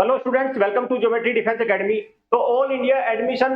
Hello students, welcome to geometry defence academy. तो all India admission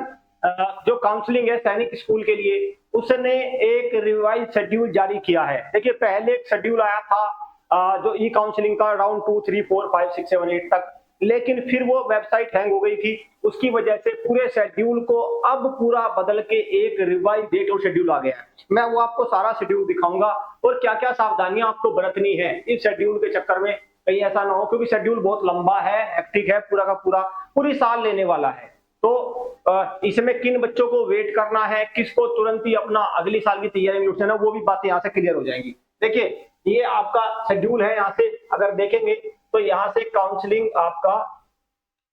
जो counselling है Sainik school के लिए, उसने एक रिवाइज शेड्यूल जारी किया है। देखिए, पहले एक शेड्यूल आया था जो ई काउंसलिंग का राउंड 2, 3, 4, 5, 6, 7, 8 तक, लेकिन फिर वो वेबसाइट हैंग हो गई थी। उसकी वजह से पूरे शेड्यूल को अब पूरा बदल के एक रिवाइज डेट और शेड्यूल आ गया है। मैं वो आपको सारा शेड्यूल दिखाऊंगा और क्या क्या सावधानियां आपको बरतनी है इस शेड्यूल के चक्कर में, कहीं ऐसा ना हो, क्योंकि शेड्यूल बहुत लंबा है, हेक्टिक है, पूरा का पूरा पूरी साल लेने वाला है। तो इसमें किन बच्चों को वेट करना है, किसको तुरंत ही अपना अगली साल की तैयारी में उठना है, वो भी बातें यहाँ से क्लियर हो जाएंगी। देखिए, ये आपका शेड्यूल है। यहाँ से अगर देखेंगे तो यहाँ से काउंसलिंग आपका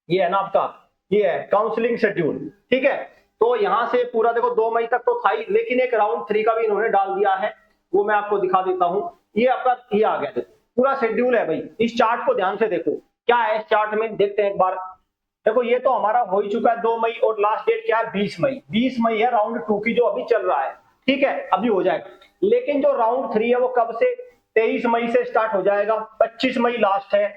ये है ना, आपका ये है काउंसलिंग शेड्यूल। ठीक है, तो यहाँ से पूरा देखो 2 मई तक तो था ही, लेकिन एक राउंड 3 का भी इन्होंने डाल दिया है, वो मैं आपको दिखा देता हूँ। ये आपका ये आ गया, देखो पूरा शेड्यूल है भाई। इस चार्ट को ध्यान से देखो, क्या है इस चार्ट में, देखते हैं एक बार। देखो, ये तो हमारा हो ही चुका है 2 मई, और लास्ट डेट क्या है 20 मई। 20 मई है राउंड 2 की जो अभी चल रहा है। ठीक है, अभी हो जाएगा। लेकिन जो राउंड 3 है वो कब से, 23 मई से स्टार्ट हो जाएगा। 25 मई लास्ट है।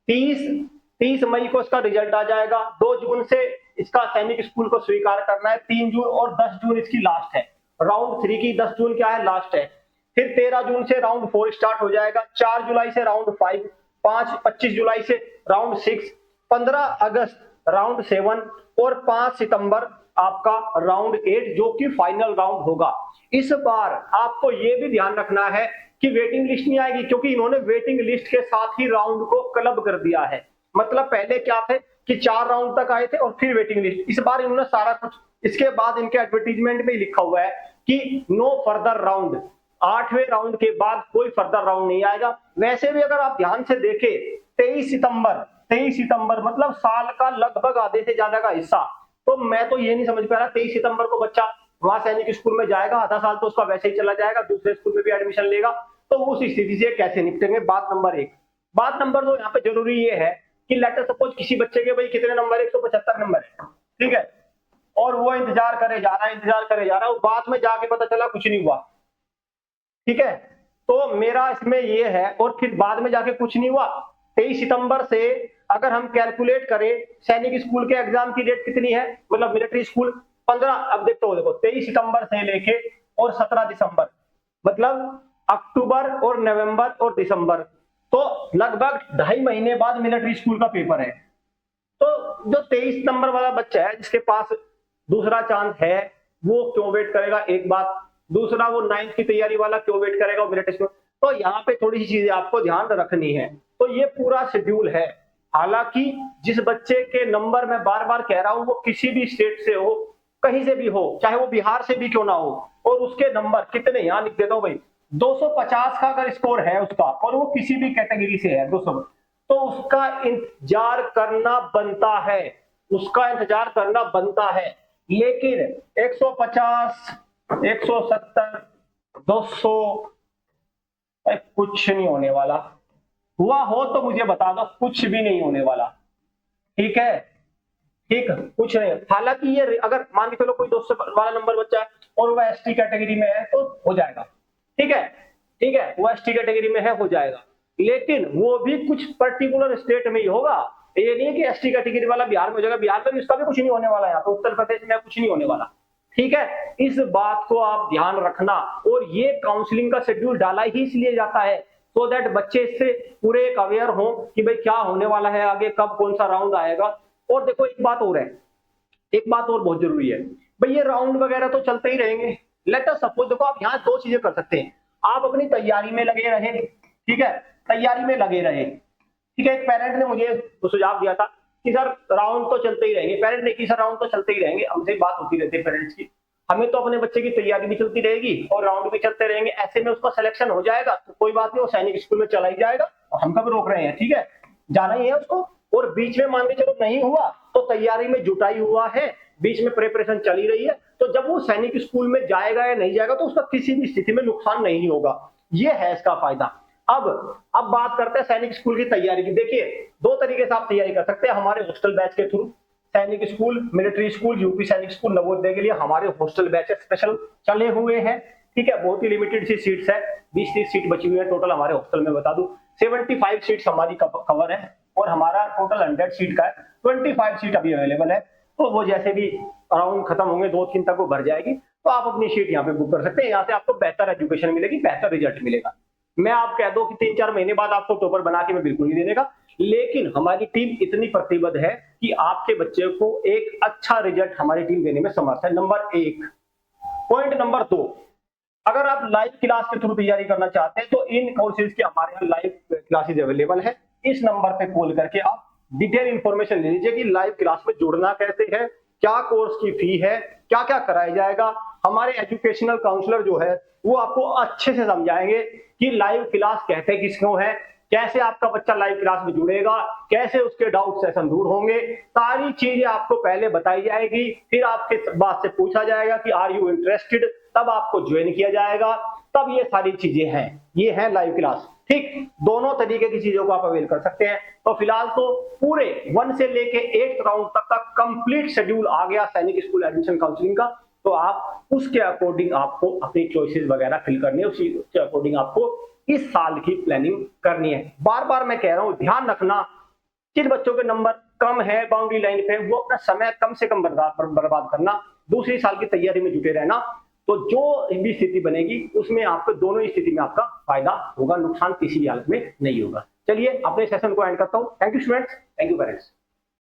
30 मई को इसका रिजल्ट आ जाएगा। 2 जून से इसका सैनिक स्कूल को स्वीकार करना है। 3 जून और 10 जून इसकी लास्ट है। राउंड 3 की 10 जून क्या है, लास्ट है। फिर 13 जून से राउंड 4 स्टार्ट हो जाएगा। 4 जुलाई से राउंड 5, 25 जुलाई से राउंड 6, 15 अगस्त राउंड 7 और 5 सितंबर आपका राउंड 8, जो कि फाइनल राउंड होगा। इस बार आपको यह भी ध्यान रखना है कि वेटिंग लिस्ट नहीं आएगी, क्योंकि इन्होंने वेटिंग लिस्ट के साथ ही राउंड को क्लब कर दिया है। मतलब पहले क्या थे कि 4 राउंड तक आए थे और फिर वेटिंग लिस्ट। इस बार इन्होंने सारा कुछ, इसके बाद इनके एडवर्टीजमेंट में लिखा हुआ है कि नो फर्दर राउंड। 8वें राउंड के बाद कोई फर्दर राउंड नहीं आएगा। वैसे भी अगर आप ध्यान से देखें, 23 सितंबर मतलब साल का लगभग आधे से ज्यादा का हिस्सा। तो मैं तो ये नहीं समझ पा रहा, 23 सितंबर को बच्चा वहां सैनिक स्कूल में जाएगा, आधा साल तो उसका वैसे ही चला जाएगा, दूसरे स्कूल में भी एडमिशन लेगा, तो उस स्थिति से कैसे निपटेंगे। बात नंबर 1। बात नंबर 2 यहाँ पे जरूरी ये है कि लेटर सपोज किसी बच्चे के भाई कितने नंबर है, 175 नंबर है, ठीक है, और वो इंतजार करे जा रहा है, बाद में जाके पता चला कुछ नहीं हुआ। ठीक है, तो मेरा इसमें ये है, और फिर बाद में जाके कुछ नहीं हुआ। 23 सितंबर से अगर हम कैलकुलेट करें, सैनिक स्कूल के एग्जाम की डेट कितनी है, मतलब मिलिट्री स्कूल 15, अब देखो 23 सितंबर से लेके और 17 दिसंबर, मतलब अक्टूबर और नवंबर और दिसंबर, तो लगभग 2.5 महीने बाद मिलिट्री स्कूल का पेपर है। तो जो 23 नंबर वाला बच्चा है जिसके पास दूसरा चांस है, वो क्यों वेट करेगा, एक बात। दूसरा, वो 9th की तैयारी वाला क्यों वेट करेगा मिलिट्री स्कूल। तो यहाँ पे थोड़ी सी चीजें आपको ध्यान रखनी है। तो ये पूरा शेड्यूल है। हालांकि जिस बच्चे के नंबर मैं बार बार कह रहा हूं, वो किसी भी स्टेट से हो, कहीं से भी हो, चाहे वो बिहार से भी क्यों ना हो, और उसके नंबर कितने, यहाँ लिख देता हूं भाई, 250 का अगर स्कोर है उसका, और वो किसी भी कैटेगरी से है 200, तो उसका इंतजार करना बनता है, उसका इंतजार करना बनता है। लेकिन 150, 170, 200, कुछ नहीं होने वाला। हुआ हो तो मुझे बता दो, कुछ भी नहीं होने वाला। ठीक है, ठीक, कुछ नहीं। हालांकि ये अगर मान के चलो कोई 200 वाला नंबर बच्चा है और वह एसटी कैटेगरी में है तो हो जाएगा। ठीक है, ठीक है, वो एसटी कैटेगरी में है, हो जाएगा। लेकिन वो भी कुछ पर्टिकुलर स्टेट में ही होगा। ये नहीं है कि एसटी कैटेगरी वाला बिहार में हो जाएगा, बिहार में भी उसका भी कुछ नहीं होने वाला, यहाँ तो उत्तर प्रदेश में कुछ नहीं होने वाला। ठीक है, इस बात को आप ध्यान रखना। और ये काउंसलिंग का शेड्यूल डाला ही इसलिए जाता है सो दैट बच्चे इससे पूरे एक अवेयर हो कि भाई क्या होने वाला है आगे, कब कौन सा राउंड आएगा। और देखो, एक बात और है, एक बात और बहुत जरूरी है भाई, ये राउंड वगैरह तो चलते ही रहेंगे। लेट अस सपोज, देखो आप यहाँ 2 चीजें कर सकते हैं। आप अपनी तैयारी में लगे रहे, ठीक है, तैयारी में लगे रहे। ठीक है, एक पेरेंट ने मुझे तो सुझाव दिया था कि सर राउंड तो चलते ही रहेंगे। पेरेंट ने कि सर राउंड तो चलते ही रहेंगे, हमसे बात होती रहती है पेरेंट्स की, हमें तो अपने बच्चे की तैयारी भी चलती रहेगी और राउंड भी चलते रहेंगे, ऐसे में उसका सिलेक्शन हो जाएगा तो कोई बात नहीं, वो सैनिक स्कूल में चला ही जाएगा, और हम कब रोक रहे हैं। ठीक है, जाना ही है उसको। और बीच में मान के चलो नहीं हुआ तो तैयारी में जुटाई हुआ है, बीच में प्रिपरेशन चली रही है, तो जब वो सैनिक स्कूल में जाएगा या नहीं जाएगा तो उसका किसी भी स्थिति में नुकसान नहीं होगा। ये है इसका फायदा। अब बात करते हैं सैनिक स्कूल की तैयारी की। देखिए, 2 तरीके से आप तैयारी कर सकते हैं हमारे हॉस्टल बैच के थ्रू। सैनिक स्कूल, मिलिट्री स्कूल, यूपी सैनिक स्कूल, नवोदय के लिए हमारे हॉस्टल बैच स्पेशल चले हुए हैं। ठीक है, बहुत ही लिमिटेड सी सीट्स है, 20-30 सीट बची हुई है टोटल हमारे हॉस्टल में। बता दूं 75 सीट्स हमारी कवर है। और हमारा टोटल 100 सीट का है, 25 सीट अभी अवेलेबल है। तो वो जैसे भी राउंड खत्म होंगे 2-3 तक वो भर जाएगी, तो आप अपनी सीट यहाँ पे बुक कर सकते हैं। यहाँ से आपको बेहतर एजुकेशन मिलेगी, बेहतर रिजल्ट मिलेगा। मैं आप कह दो कि 3-4 महीने बाद आपको टॉपर बना के मैं बिल्कुल नहीं देने का, लेकिन हमारी टीम इतनी प्रतिबद्ध है कि आपके बच्चे को एक अच्छा रिजल्ट हमारी टीम देने में समर्थ है। नंबर 1। पॉइंट नंबर 2, अगर आप लाइव क्लास के थ्रू तैयारी करना चाहते हैं तो इन कोर्सेज के हमारे यहाँ लाइव क्लासेज अवेलेबल है। इस नंबर पे कॉल करके आप डिटेल इंफॉर्मेशन ले लीजिए कि लाइव क्लास में जुड़ना कैसे है, क्या कोर्स की फी है, क्या क्या कराया जाएगा। हमारे एजुकेशनल काउंसलर जो है वो आपको अच्छे से समझाएंगे कि लाइव क्लास कहते किसको है, कैसे आपका बच्चा लाइव क्लास में जुड़ेगा, कैसे उसके डाउट सेशन दूर होंगे। सारी चीजें आपको पहले बताई जाएगी, फिर आपके बात से पूछा जाएगा कि आर यू इंटरेस्टेड, तब आपको ज्वाइन किया जाएगा। तब ये सारी चीजें हैं, ये है लाइव क्लास। ठीक, दोनों तरीके की चीजों को आप अवेल कर सकते हैं। तो फिलहाल तो पूरे 1 से लेके 8 राउंड तक का कंप्लीट शेड्यूल आ गया सैनिक स्कूल एडमिशन काउंसलिंग का। तो आप उसके अकॉर्डिंग आपको अपनी चॉइसेस वगैरह फिल करनी है, उसके अकॉर्डिंग आपको इस साल की प्लानिंग करनी है। बार बार मैं कह रहा हूं, ध्यान रखना, जिन बच्चों के नंबर कम है बाउंड्री लाइन पे, वो अपना समय कम से कम बर्बाद करना, दूसरी साल की तैयारी में जुटे रहना। तो जो भी स्थिति बनेगी उसमें आपको दोनों ही स्थिति में आपका फायदा होगा, नुकसान किसी हालत में नहीं होगा। चलिए अपने सेशन को एंड करता हूं। Thank you students, thank you parents.